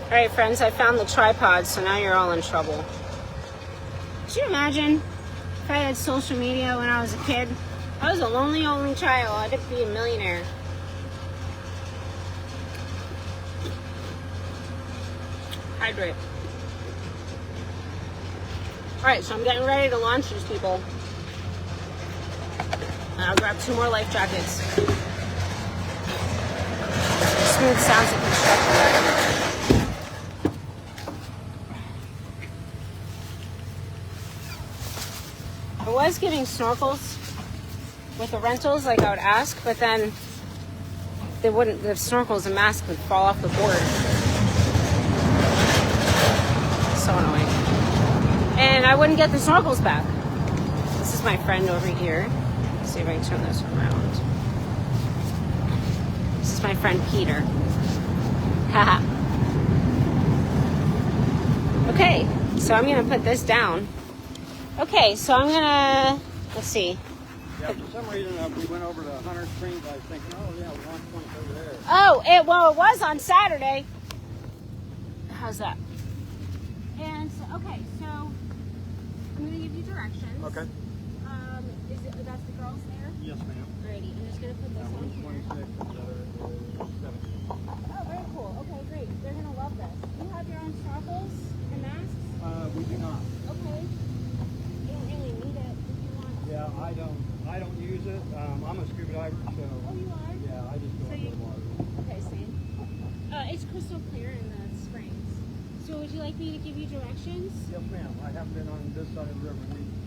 Alright friends, I found the tripod, so now you're all in trouble. Could you imagine if I had social media when I was a kid? I was a lonely only child. I'd be a millionaire. Hydrate. Alright, so I'm getting ready to launch these people. And I'll grab 2 more life jackets. Smooth sounds of construction. I was getting snorkels with the rentals, like I would ask, but then they wouldn't. The snorkels and mask would fall off the board. So annoying. And I wouldn't get the snorkels back. This is my friend over here. Let's see if I can turn this around. This is my friend Peter. Haha. Okay, so I'm gonna put this down. Okay, so I'm gonna, let's see. Yeah, for some reason we went over to Hunter Springs. I was thinking, oh yeah, we launched points over there. Oh, it was on Saturday. How's that? And okay, so I'm gonna give you directions. Okay. That's the girls there? Yes, ma'am. Alrighty, I'm just gonna put this on here. 26 and the other is 17. Oh, very cool. Okay, great. They're gonna love this. You have your own snorkels and masks? We do not. Okay. You don't really need it if you want. Yeah, I don't use it. I'm a scuba diver, so. Oh, you are? Yeah, I just go into the water. Okay, same. It's crystal clear in the springs. So would you like me to give you directions? Yes, ma'am. I haven't been on this side of the river.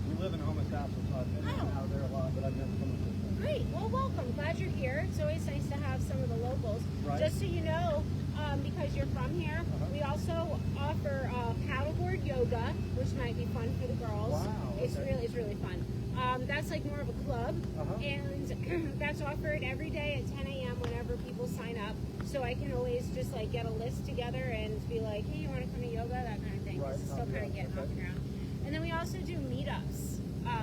We live in Homo Castle, so I've been in and out of there a lot, but I've never come to this one. Great. Well, welcome. Glad you're here. It's always nice to have some of the locals. Right. Just so you know, because you're from here, we also offer paddleboard yoga, which might be fun for the girls. Wow, It's okay. really fun. That's like more of a club, and that's offered every day at 10 a.m. whenever people sign up. So I can always just like get a list together and be like, hey, you want to come to yoga, that kind of thing. Right. This is still kind of getting off the ground. And then we also do meetups,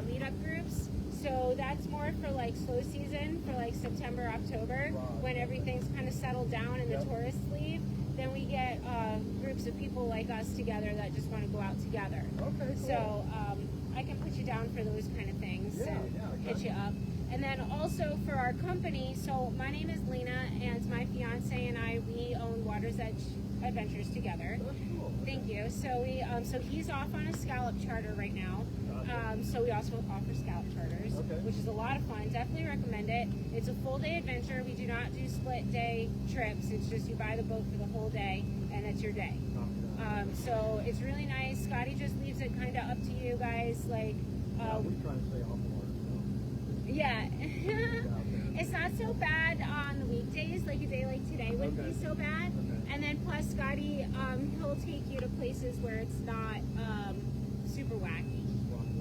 meetup groups. So that's more for like slow season, for like September, October, when everything's kind of settled down and the tourists leave. Then we get groups of people like us together that just want to go out together. Okay, cool. So I can put you down for those kind of things and hit you up. And then also for our company, so my name is Lena, and my fiance and I, we own Water's Edge Adventures together. That's cool. Thank you. So we, so he's off on a scallop charter right now. So we also offer scallop charters, which is a lot of fun. Definitely recommend it. It's a full day adventure. We do not do split day trips. It's just you buy the boat for the whole day, and it's your day. So it's really nice. Scotty just leaves it kind of up to you guys. Like, We're trying to stay off the water. yeah. It's not so bad on the weekdays, like a day like today wouldn't be so bad. And then plus Scotty, he'll take you to places where it's not super wacky.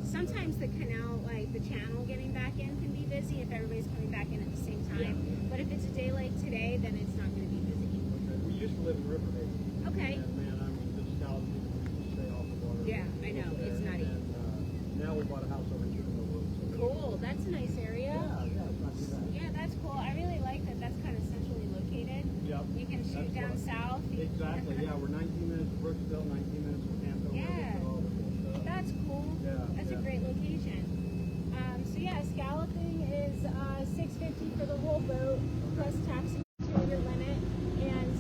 Sometimes the canal, like the channel getting back in can be busy if everybody's coming back in at the same time. But if it's a day like today, then it's not going to be busy. We used to live in River Haven. Okay. And man, I mean, just scallop to stay off the water. Yeah, I know. It's nutty. And now we bought a house over in Chicago. Cool. That's a nice area. Yeah, it's not too bad. Yeah, that's cool. I really like that. That's kind of centrally located. Yep. You can shoot down south. Exactly. Yeah, we're 19 minutes to Brooksville, 19 minutes from Canto. Yeah. All the cool stuff. That's cool. Yeah. That's a great location. So yeah, scalloping is $6.50 for the whole boat plus taxi to your limit, and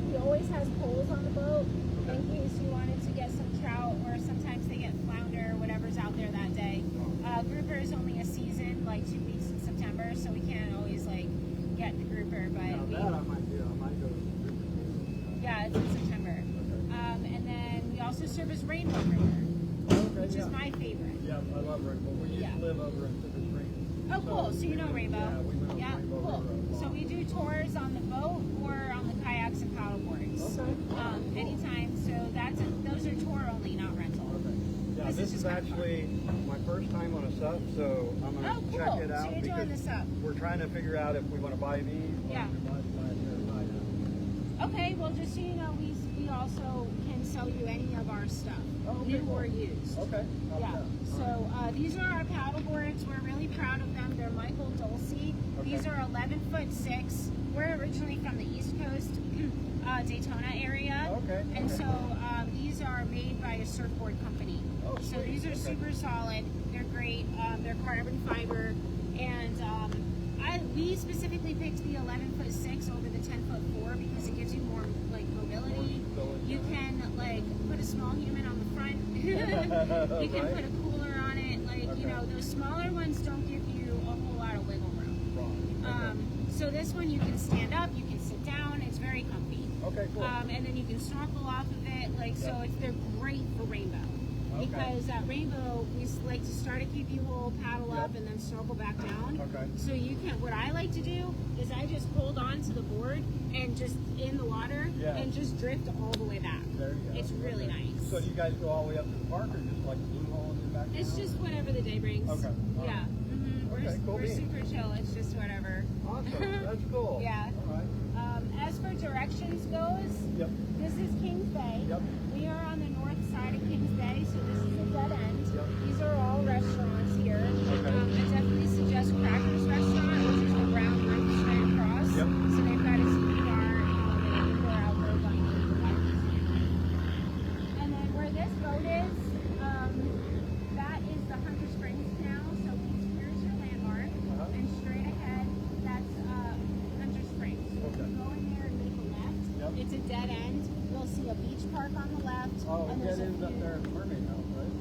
we always has poles on the boat in case you wanted to get some trout, or sometimes they get flounder or whatever's out there that day. Grouper is only a season, like 2 weeks in September, so we can't always like get the grouper, but Now that I might do. I might go to the River Haven. yeah, it's in September. And then we also service Rainbow River, which is my favorite. Yeah, I love Rainbow. We used to live over in Citrus Springs. Oh, cool. So you know Rainbow. Yeah, we went on Rainbow cool. River. So we do tours on the boat or on the kayaks and paddleboards. Anytime. So those are tour only, not rental. Yeah, this is actually my first time on a SUP, so I'm going to check it out. So you're doing the SUP. We're trying to figure out if we want to buy these or if we buy them. Okay, well, just so you know, we also can sell you any of our stuff, new or used. Okay. Yeah. So these are our paddle boards. We're really proud of them. They're Michael Dulce. These are 11'6". We're originally from the East Coast. Daytona area. Okay. And so these are made by a surfboard company. Oh, so sweet. these are super solid. They're great. They're carbon fiber, and we specifically picked the 11'6" over the 10'4" because it gives you more like mobility. You can like put a small human on the front. You can put a cooler on it. Like you know, those smaller ones don't give you a whole lot of wiggle room. So this one you can stand up, you can sit down. It's very comfy. Okay, cool. And then you can snorkel off of it. Like so, they're great for rainbow. Because at Rainbow, we like to start a keepy hole, paddle up, and then snorkel back down. Okay. So you can, what I like to do is I just hold on to the board and just in the water and just drift all the way back. There you go. It's really nice. So you guys go all the way up to the park or just like the blue hole and then back down? It's just whatever the day brings. Okay. Yeah. We're super chill. It's just whatever. Awesome. That's cool. Yeah. All right. As for directions goes, this is Kings Bay. Yep. We are on the north side of Kings Bay, so this is a dead end. Yep. These are all restaurants here. Okay. I definitely suggest Crackers Restaurant, which is the brown roof straight across. Yep. So they've got a ski bar and indoor outdoor dining. And then where this boat is, that is the Hunter Springs Canal. So here's your landmark, and straight ahead, that's Hunter Springs. So if you go in there and make a left, it's a dead end. You'll see a beach park on the left. Oh, and that ends up there at the Mermaid House, right?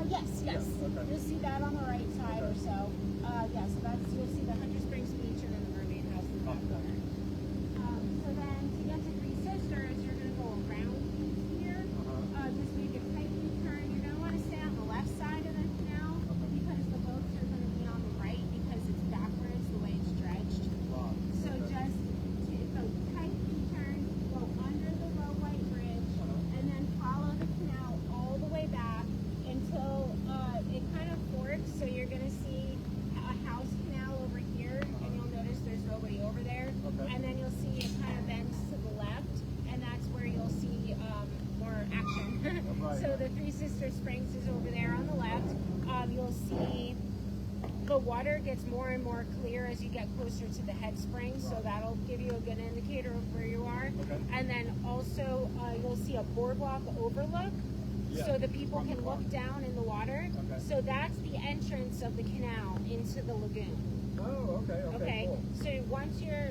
Yes. Yeah, okay. You'll see that on the right side or so. So that's, you'll see the Hunter Springs Beach and then the Mermaid House in the back corner. So then to get to Three Sisters, you're going to go around here. Just make a tight U-turn. You're going to want to stay on the left side of the canal because the boats are going to be on the right because it's backwards the way it's dredged. So just go tight U-turn, go under the low white bridge, and then follow the canal all the way back until it kind of forks. So you're going to see a house canal over here, and you'll notice there's nobody over there. And then you'll see it kind of bends to the left, and that's where you'll see more action. So the Three Sisters Springs is over there on the left. You'll see the water gets more and more clear as you get closer to the head spring, so that'll give you a good indicator of where you are. And then also you'll see a boardwalk overlook, so the people can look down in the water. So that's the entrance of the canal into the lagoon. Oh, okay. Cool. So once you're,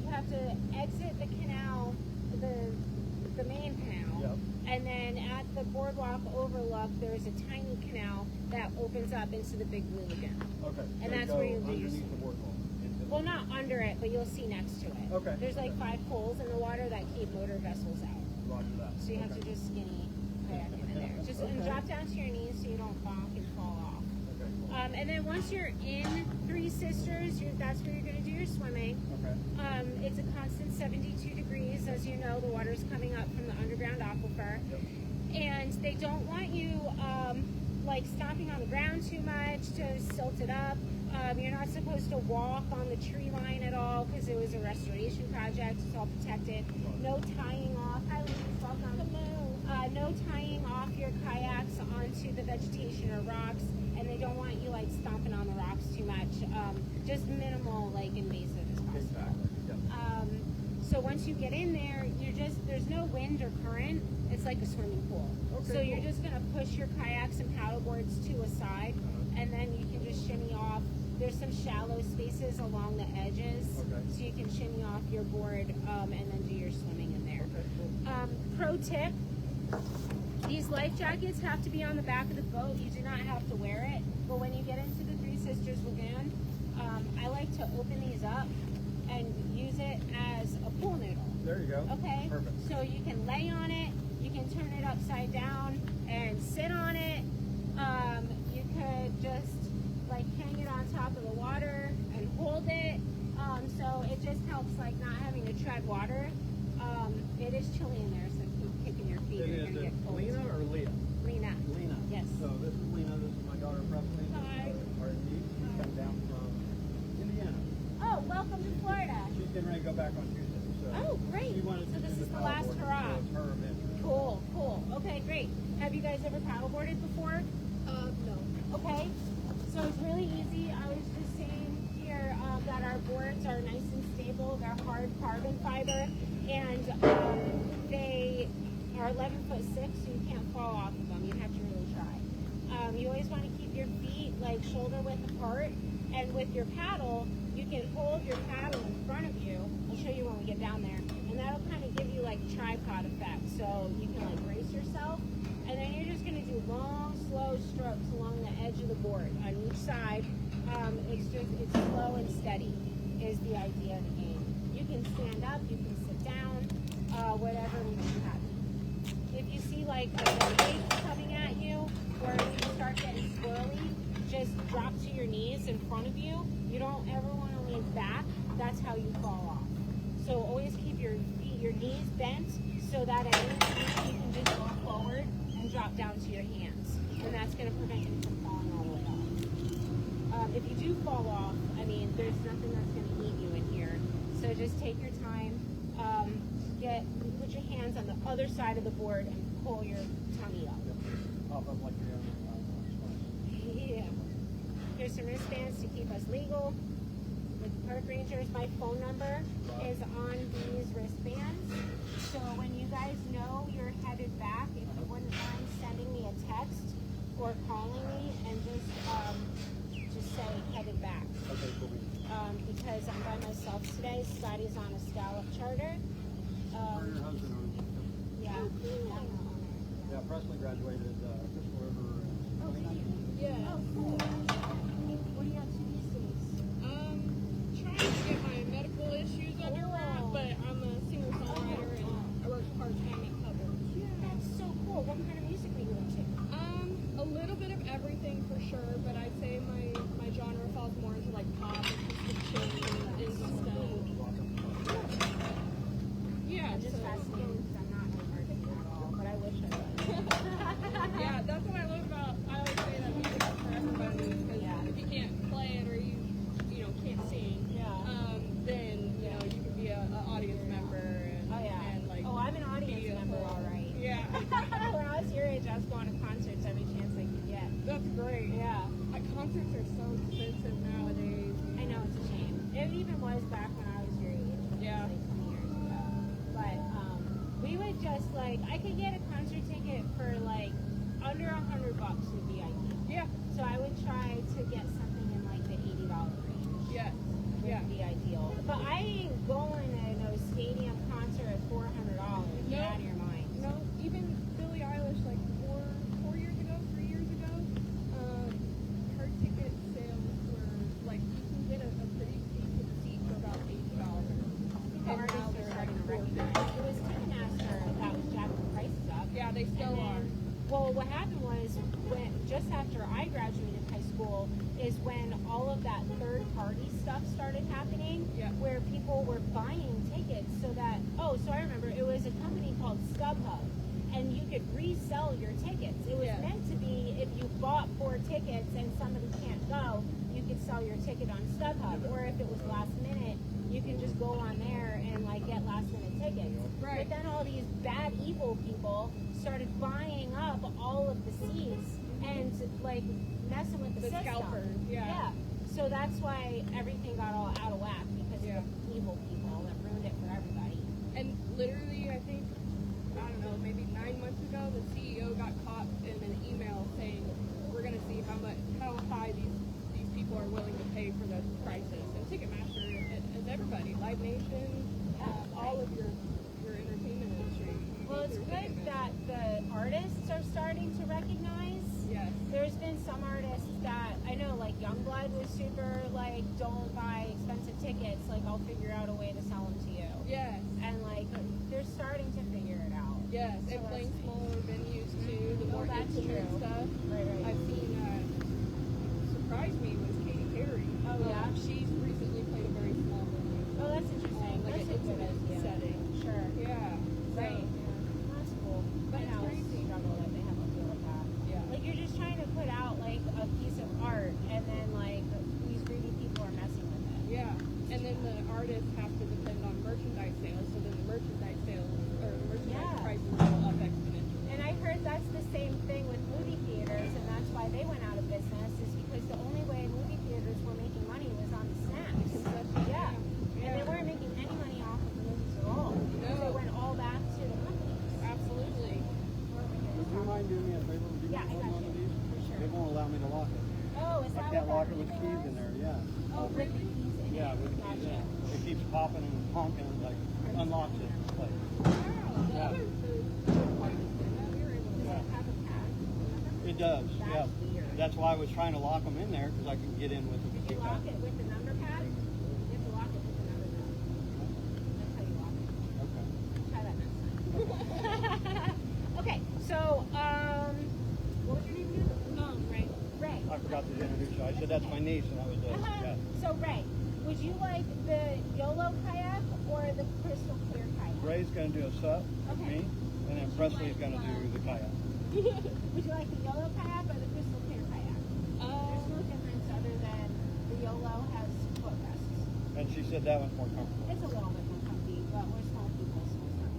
you have to exit the canal, the main canal, and then at the boardwalk overlook, there's a tiny canal that opens up into the big blue lagoon. Okay. And that's where you'll do your underneath the boardwalk. well, not under it, but you'll see next to it. Okay. There's like 5 holes in the water that keep motor vessels out. Roger that. So you have to just skinny kayak in there. Just and drop down to your knees so you don't bonk and fall off. Okay, cool. And then once you're in Three Sisters, that's where you're going to do your swimming. It's a constant 72 degrees. As you know, the water's coming up from the underground aquifer. And they don't want you like stomping on the ground too much to silt it up. You're not supposed to walk on the tree line at all because it was a restoration project. It's all protected. No tying off. Hi, ladies. Welcome. No tying off your kayaks onto the vegetation or rocks, and they don't want you like stomping on the rocks too much. Just minimal, like invasive as possible. So once you get in there, there's no wind or current. It's like a swimming pool. So you're just gonna push your kayaks and paddle boards to a side, and then you can just shimmy off. There's some shallow spaces along the edges, so you can shimmy off your board and then do your swimming in there. Pro tip, these life jackets have to be on the back of the boat. You do not have to wear it, but when you get into the Three Sisters Lagoon, I like to open these up and use it as a pool noodle. There you go. Okay? Perfect. So you can lay on it, you can turn it upside down and sit on it. You could just like hang it on top of the water and hold it. So it just helps like not having to tread water. It is chilly in there, so keep kicking your feet. You're going to get cold. Lena or Leah? Lena. Lena. Yes. So this is Lena. This is my daughter Presley. Hi. She's come down from Indiana. Oh, welcome to Florida. She's getting ready to go back on Tuesday. So Great. She wanted So to this do is the paddle last boarding, hurrah. so it's her event. Cool. Okay, great. Have you guys ever paddleboarded before? No. Okay. So it's really easy. I was just saying here that our boards are nice and stable. They're hard carbon fiber. And 11'6", so you can't fall off of them. You have to really try. You always want to keep your feet like shoulder width apart, and with your paddle, you can hold your paddle in front of you. I'll show you when we get down there, and that'll kind of give you like tripod effect, so you can like brace yourself. And then you're just going to do long, slow strokes along the edge of the board on each side. It's slow and steady is the idea of the game. You can stand up, you can sit down, whatever makes you happy. If you see like a wave coming at you, or you start getting swirly, just drop to your knees in front of you. You don't ever want to lean back. That's how you fall off. So always keep your knees bent so that at any point you can just go forward and drop down to your hands. And that's going to prevent you from falling all the way off. If you do fall off, I mean, there's nothing that's going to eat you in here. So just take your time. Put your hands on the other side of the board and pull your tummy up. Pop up like you're on Yeah. Here's some wristbands to keep us legal. With park rangers, my phone number is on these wristbands. So when you guys know you're headed back, if you wouldn't mind sending me a text or calling me and just say headed back. Okay, cool. Because I'm by myself today. Scotty's on a scallop charter. Where your husband owns it. Yeah. Yeah, Presley graduated Crystal River in 2019. Yeah. Oh, cool. What do you got to these days? Trying to get my medical issues under wrap, but I'm a singer-songwriter and I work part-time at covers. That's so cool. What kind of music are you into? A little bit of everything for sure, but I'd say my genre falls more into like pop and chill and indie stuff. Yeah, I'm just fascinated because I'm not an artist at all, but I wish I was. Yeah, that's what I love about. I always say that music is for everybody because if you can't play it or you can't sing, then you know you can be an audience member. And, and like I'm an audience member, all right. Yeah. When I was your age, I was going to concerts every chance I could get. That's great. Yeah. Concerts are so expensive nowadays. I know, it's a shame. It even was back when I was your age. Yeah. Like 20 years ago. But we would just like, I could get a concert ticket for like under $100 would be ideal. Yeah. So I would try to get something in like the $80 range. Yes. Would be ideal. But I ain't going to no stadium concert at $400. Get out of your mind. No, even Billie Eilish, like 4 years ago, 3 years ago, her ticket sales were like you can get a pretty decent seat for about $80. The artists are starting to recognize. It was Ticketmaster that was jacking the prices up. Yeah, they still are. Well, what happened was when just after I graduated high school is when all of that third-party stuff started happening, where people were buying tickets so that so I remember it was a company called StubHub, and you could resell your tickets. It was meant to be if you bought 4 tickets and somebody can't go, you could sell your ticket on StubHub, or if it was last minute, you can just go on there and like get last minute tickets. Right. But then all these bad, evil people started buying up all of the seats and like messing with the system. Scalpers. Yeah. So that's why everything got all out of whack because of the evil people that ruined it for everybody. And literally, I think, I don't know, maybe 9 months ago, the CEO got caught in an email saying, we're going to see how high these people are willing to pay for the prices. And Ticketmaster is everybody, Live Nation, all of your entertainment industry. Well, it's good that the artists are starting to recognize. Yes. There's been some artists that, I know, like Youngblood was super, like, don't buy expensive tickets, like, I'll figure out a way to sell them to you. Yes. And, like, they're starting to figure it out. Yes, So and playing that's smaller venues too, the more that's intimate true. stuff. Right. I've seen, surprised me was Katy Perry. Oh, yeah? She's recently played a very small venue. Oh, that's interesting. Like That's an a good intimate idea. setting. Sure. Yeah. Right. So, That's cool. But I it's know crazy. it's a struggle that they have to deal with that. Yeah. Like, you're just trying to put out, like, a piece of art, and then, like, these greedy people are messing with it. Yeah. And then the artists have to depend on merchandise sales, so then the merchandise sales or the merchandise prices go up exponentially. And I heard that's the same thing with movie theaters, and that's why they went out of business, is because the only way movie theaters were making money was on the snacks. Concession, Yeah. yeah. And they weren't making any money off of the movies at all. want me to lock it. Oh, is I that can't what lock that it with beeping keys was? in there, yeah. Oh, with the keys in Yeah, it. with the keys in Gotcha. it. It keeps popping and honking and like unlocks it. Like, Wow, the Yeah. other part is that we were able to Does it have a pad? Remember? it does, That's yeah. weird. That's why I was trying to lock them in there because I can get in with the Did you keypad. lock it with the number pad? You have to lock it with the number pad. That's how you lock it. Okay. Try that next time. Okay, so, what was your name again? Right. Ray. I forgot to introduce you. I said that's my niece and that was it. Yeah. So, Ray, would you like the YOLO kayak or the crystal clear kayak? Ray's going to do a sup with Okay. me, and then Presley's going to do the kayak. Would you like the YOLO kayak or the crystal clear kayak? There's no difference other than the YOLO has footrests. And she said that one's more comfortable. It's a little bit more comfy, but we're small people, so it's not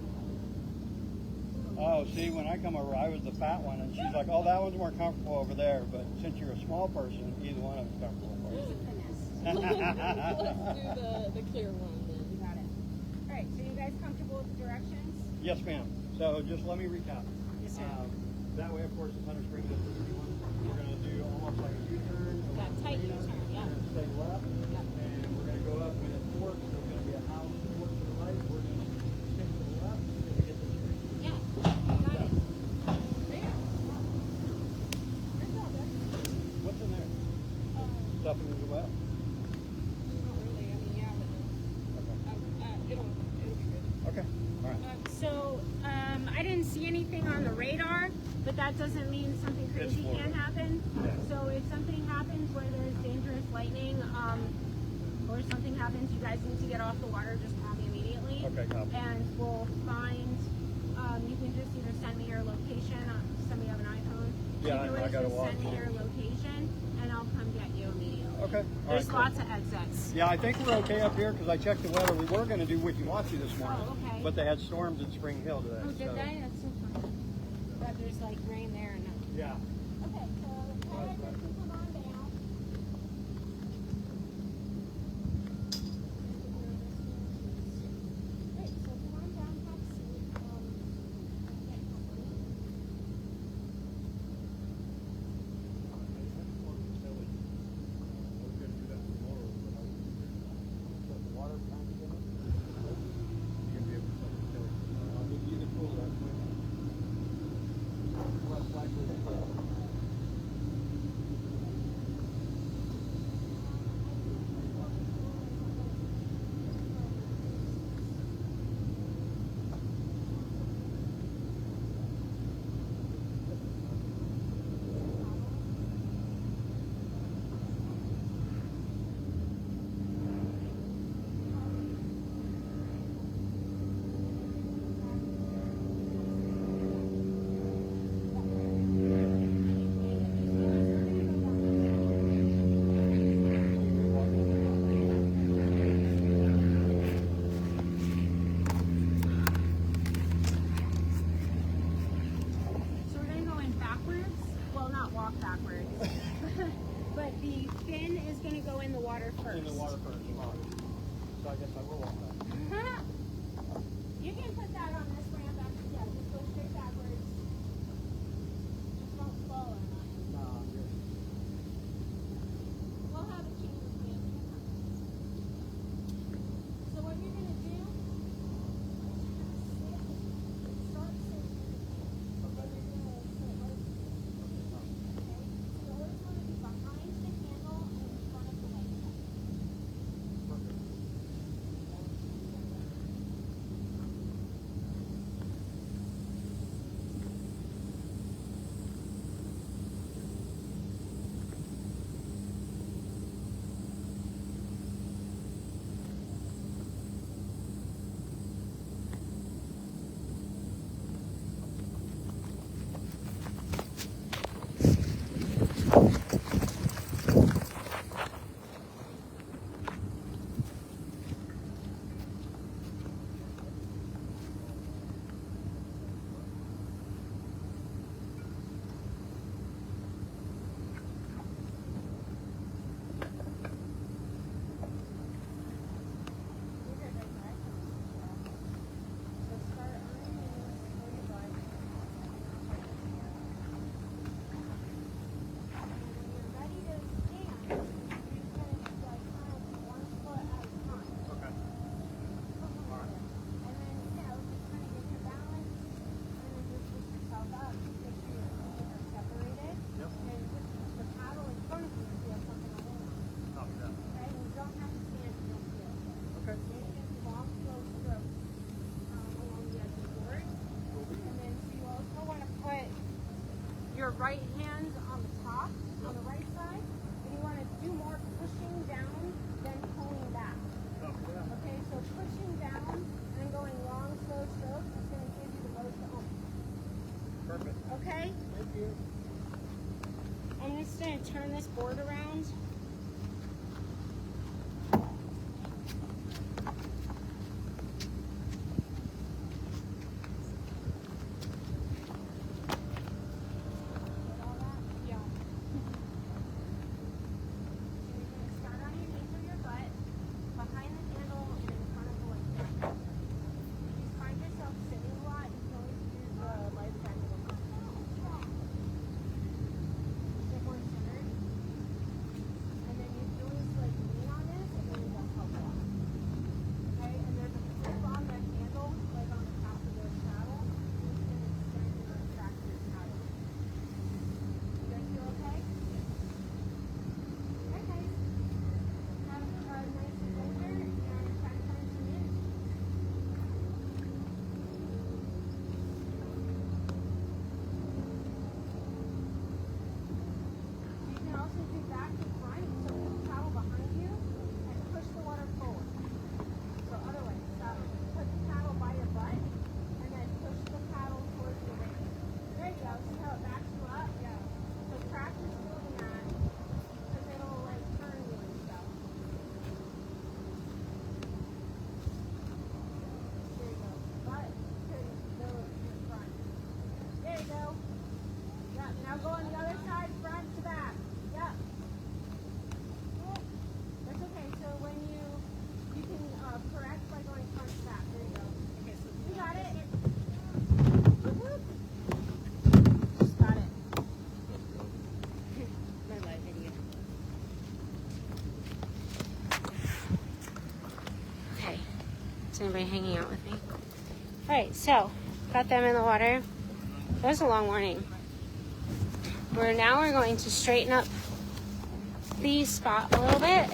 Oh, see, when I come over, I was the fat one, and she's like, oh, that one's more comfortable over there. But since you're a small person, either one of them's comfortable for There's you. a finesse. Let's do the clear one then. You got it. All right, so you guys comfortable with the directions? Yes, ma'am. So just let me recap. Yes, sir. That way, of course, it's under spring to 31. We're going to do almost like a U-turn. That tight U-turn, yeah. We're going to stay left, and we're going to go up when it forks. There's going to be a house that forks to the right. We're going to stick to the left until we get to the street. Yeah, you got it. What's in there? Stuff in the well? Not really. I mean, yeah, but it'll be good. Okay. All right. So, I didn't see anything on the radar, but that doesn't mean something crazy Florida. can't happen. Yeah. So if something happens where there's dangerous lightning, or something happens, you guys need to get off the water, just call me immediately. Okay, copy. And we'll find, you can just either send me your location, somebody have an iPhone. Yeah, You can I always got a just send me walkie. your location, and I'll come get you immediately. Okay. All There's right, cool. lots of exits. Yeah, I think we're okay up here because I checked the weather. We were going to do Wiki-Wachi this morning, Oh, okay. but they had storms in Spring Hill today. Oh, did so- they? That's so funny. But there's like rain there and nothing. Yeah. Okay, so Kayla, you can come on down. Great, so come on down, have a seat. Get comfortable. So we're gonna go in backwards. Well, not walk backwards. But the fin is gonna go in the water first. In the water first. So I guess I will walk back. You can put that on this ramp after, yeah, just go straight backwards. Just don't slow or nothing. Nah, I'm good. We'll have a change of plan. So what you're gonna do is you're gonna start sitting, and then you're gonna sit right here. Okay? So you always wanna be behind the handle and in front of the light. right hand on the top, on the right side, and you want to do more pushing down than pulling back. Okay, so pushing down and going long, slow strokes is going to give you the most oomph. Perfect. Okay? Thank you. I'm just going to turn this board around. Anybody hanging out with me? Alright, so got them in the water. That was a long morning. We're going to straighten up the spot a little bit.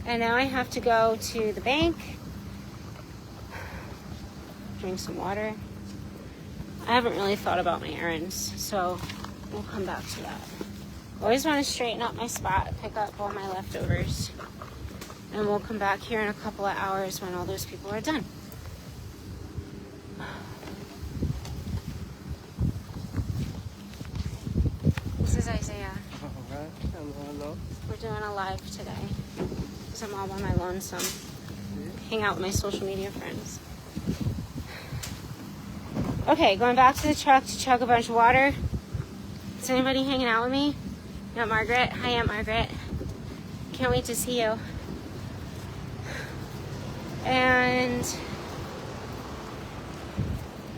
And now I have to go to the bank, drink some water. I haven't really thought about my errands, so we'll come back to that. Always want to straighten up my spot, pick up all my leftovers. And we'll come back here in a couple of hours when all those people are done. This is Isaiah. All right. Hello. We're doing a live today because I'm all by my lonesome. Hang out with my social media friends. Okay, going back to the truck to chug a bunch of water. Is anybody hanging out with me? Aunt Margaret. Hi, Aunt Margaret. Can't wait to see you. And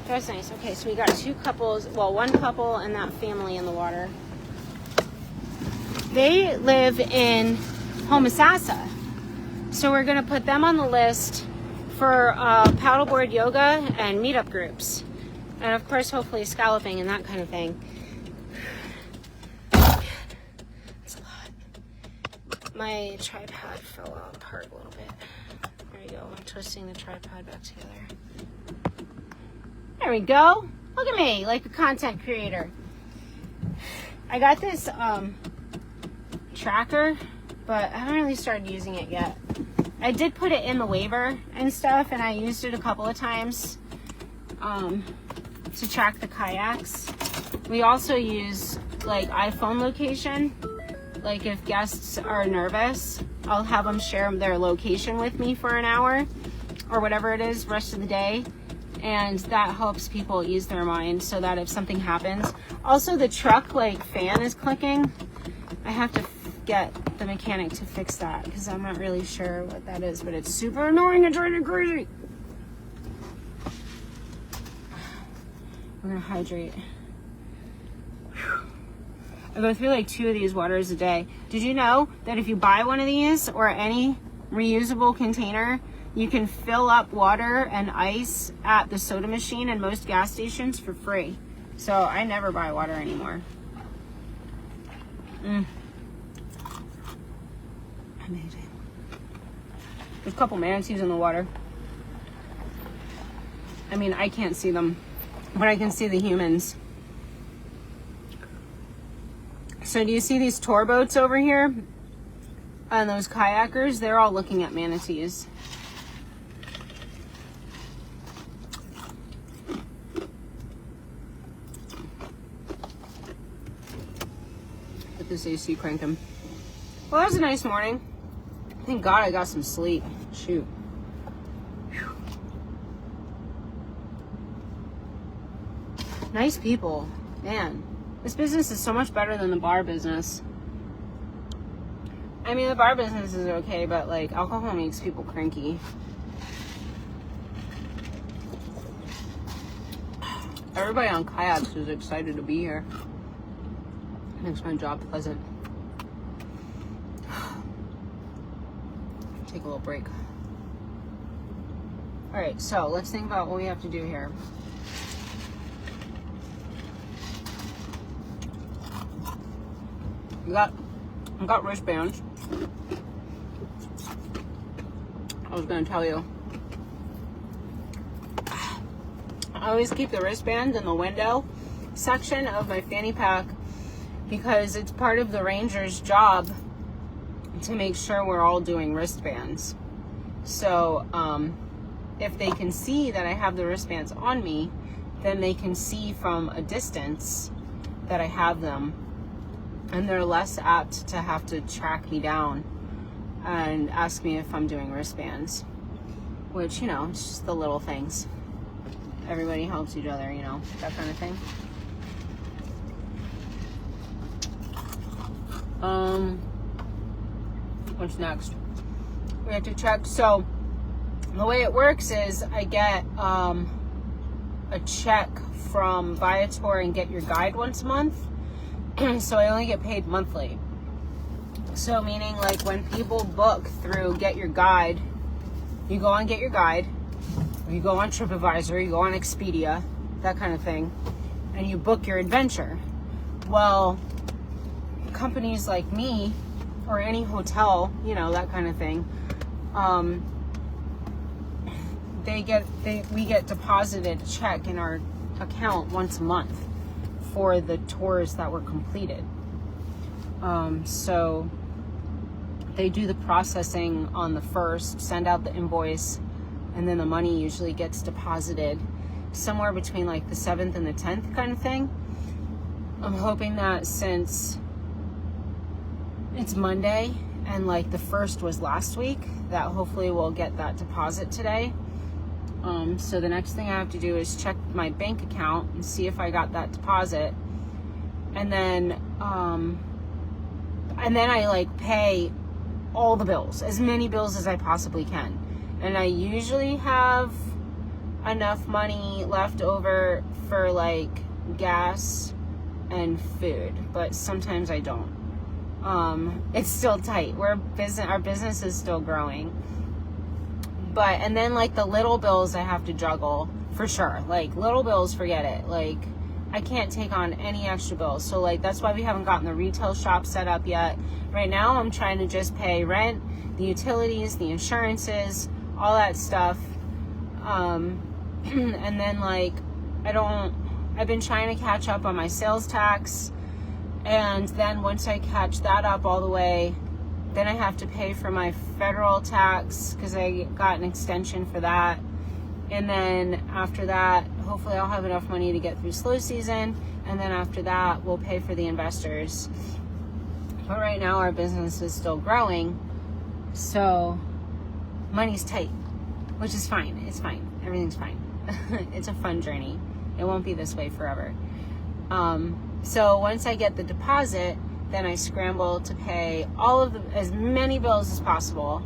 that's nice. Okay, so we got two couples, well, one couple and that family in the water. They live in Homosassa. So we're going to put them on the list for paddleboard yoga and meetup groups. And of course, hopefully scalloping and that kind of thing. That's a lot. My tripod fell apart a little bit. There we go. I'm twisting the tripod back together. There we go. Look at me, like a content creator. I got this tracker, but I haven't really started using it yet. I did put it in the waiver and stuff, and I used it a couple of times to track the kayaks. We also use like iPhone location. Like if guests are nervous, I'll have them share their location with me for an hour or whatever it is, rest of the day. And that helps people ease their mind so that if something happens. Also the truck like fan is clicking. I have to get the mechanic to fix that because I'm not really sure what that is, but it's super annoying and driving me crazy. We're gonna hydrate. I go through like 2 of these waters a day. Did you know that if you buy one of these or any reusable container, you can fill up water and ice at the soda machine in most gas stations for free? So I never buy water anymore. Amazing. There's a couple manatees in the water. I mean, I can't see them, but I can see the humans. So do you see these tour boats over here? And those kayakers, they're all looking at manatees. Get this AC cranking. Well, that was a nice morning. Thank God I got some sleep. Shoot. Whew. Nice people. Man, this business is so much better than the bar business. I mean, the bar business is okay, but like alcohol makes people cranky. Everybody on kayaks is excited to be here. Makes my job pleasant. Take a little break. All right, so let's think about what we have to do here. I got wristbands. I was gonna tell you. I always keep the wristbands in the window section of my fanny pack because it's part of the ranger's job to make sure we're all doing wristbands. So if they can see that I have the wristbands on me, then they can see from a distance that I have them, and they're less apt to have to track me down and ask me if I'm doing wristbands, which, you know, it's just the little things. Everybody helps each other, you know, that kind of thing. What's next? We have to check. So the way it works is I get a check from Viator and Get Your Guide once a month. So I only get paid monthly. So meaning like when people book through Get Your Guide, you go on Get Your Guide, or you go on TripAdvisor, you go on Expedia, that kind of thing, and you book your adventure. Well, companies like me or any hotel, you know, that kind of thing, we get deposited a check in our account once a month for the tours that were completed. So they do the processing on the 1st, send out the invoice, and then the money usually gets deposited somewhere between like the 7th and the 10th kind of thing. I'm hoping that since it's Monday and like the 1st was last week, that hopefully we'll get that deposit today. So the next thing I have to do is check my bank account and see if I got that deposit. And then I like pay all the bills, as many bills as I possibly can. And I usually have enough money left over for like gas and food, but sometimes I don't. It's still tight. Our business is still growing. But, and then like the little bills I have to juggle for sure. Like little bills, forget it. Like I can't take on any extra bills. So like, that's why we haven't gotten the retail shop set up yet. Right now I'm trying to just pay rent, the utilities, the insurances, all that stuff. And then like, I've been trying to catch up on my sales tax. And then once I catch that up all the way, then I have to pay for my federal tax because I got an extension for that. And then after that, hopefully I'll have enough money to get through slow season. And then after that, we'll pay for the investors. But right now our business is still growing. So money's tight, which is fine. It's fine. Everything's fine. It's a fun journey. It won't be this way forever. So once I get the deposit, then I scramble to pay as many bills as possible.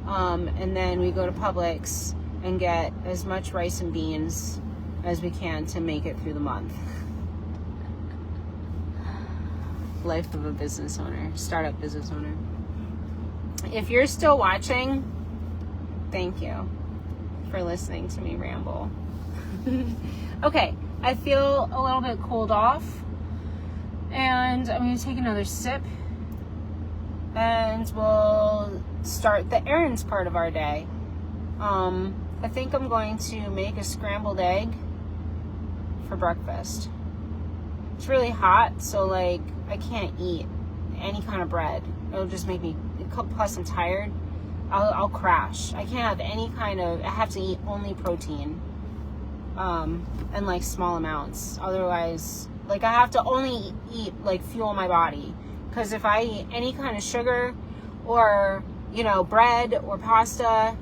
And then we go to Publix and get as much rice and beans as we can to make it through the month. Life of a business owner, startup business owner. If you're still watching, thank you for listening to me ramble. Okay, I feel a little bit cooled off. And I'm going to take another sip and we'll start the errands part of our day. I think I'm going to make a scrambled egg for breakfast. it's really hot, so like I can't eat any kind of bread. It'll just make me, plus I'm tired, I'll crash. I can't have any kind of, I have to eat only protein, and like small amounts. Otherwise, like I have to only eat like fuel my body, because if I eat any kind of sugar or, you know, bread or pasta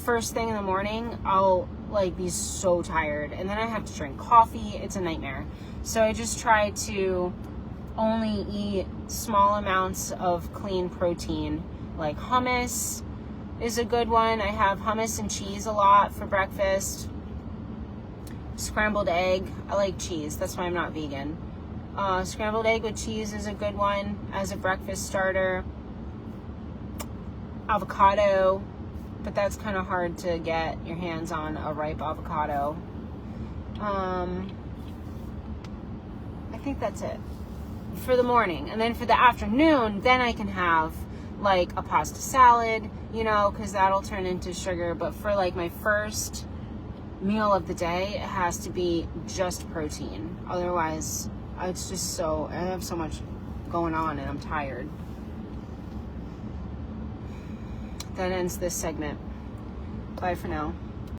first thing in the morning, I'll like be so tired, and then I have to drink coffee. It's a nightmare. So I just try to only eat small amounts of clean protein. Like hummus is a good one. I have hummus and cheese a lot for breakfast. Scrambled egg. I like cheese. That's why I'm not vegan. Scrambled egg with cheese is a good one as a breakfast starter. Avocado, but that's kind of hard to get your hands on a ripe avocado. I think that's it for the morning. And then for the afternoon, then I can have like a pasta salad, you know, because that'll turn into sugar. But for like my first meal of the day, it has to be just protein. Otherwise, it's just so, I have so much going on and I'm tired. That ends this segment. Bye for now.